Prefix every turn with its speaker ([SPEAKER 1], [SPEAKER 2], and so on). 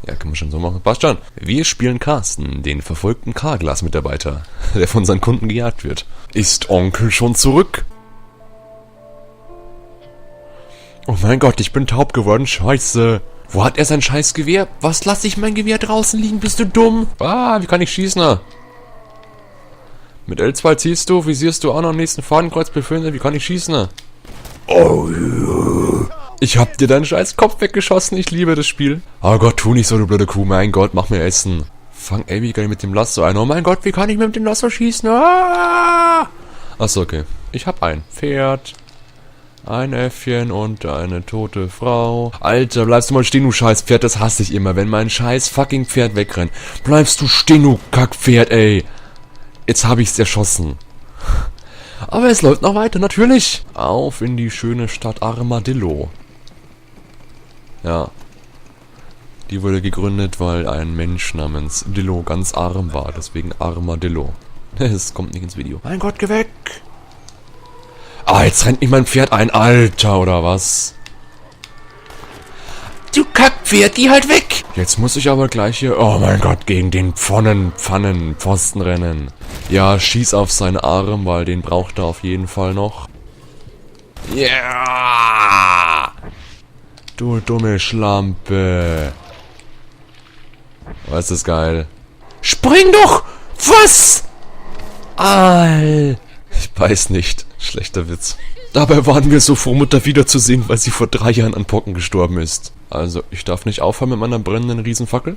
[SPEAKER 1] Ja, kann man schon so machen. Passt schon. Wir spielen Carsten, den verfolgten Carglass-Mitarbeiter, der von seinen Kunden gejagt wird. Ist Onkel schon zurück? Oh mein Gott, ich bin taub geworden. Scheiße. Wo hat er sein scheiß Gewehr? Was, lasse ich mein Gewehr draußen liegen? Bist du dumm? Ah, wie kann ich schießen? Mit L2 ziehst du, visierst du auch noch am nächsten Fadenkreuz befehlen. Wie kann ich schießen? Oh, ich hab dir deinen scheiß Kopf weggeschossen. Ich liebe das Spiel. Oh Gott, tu nicht so, du blöde Kuh. Mein Gott, mach mir Essen. Fang Abigail mit dem Lasso ein. Oh mein Gott, wie kann ich mit dem Lasso schießen? Ah! Achso, okay. Ich hab ein Pferd. Ein Äffchen und eine tote Frau. Alter, bleibst du mal stehen, du scheiß Pferd. Das hasse ich immer, wenn mein scheiß fucking Pferd wegrennt. Bleibst du stehen, du Kackpferd, ey. Jetzt habe ich's erschossen. Aber es läuft noch weiter, natürlich. Auf in die schöne Stadt Armadillo. Ja. Die wurde gegründet, weil ein Mensch namens Dillo ganz arm war. Deswegen Armadillo. Es kommt nicht ins Video. Mein Gott, geh weg. Ah, jetzt rennt mich mein Pferd ein. Alter, oder was? Du Kackpferd, geh halt weg! Jetzt muss ich aber gleich hier... Oh mein Gott, gegen den Pfosten rennen. Ja, schieß auf seinen Arm, weil den braucht er auf jeden Fall noch. Ja! Yeah! Du dumme Schlampe. Oh, ist das geil. Spring doch! Was? Ich weiß nicht. Schlechter Witz. Dabei waren wir so froh, Mutter wiederzusehen, weil sie vor 3 Jahren an Pocken gestorben ist. Also, ich darf nicht aufhören mit meiner brennenden Riesenfackel?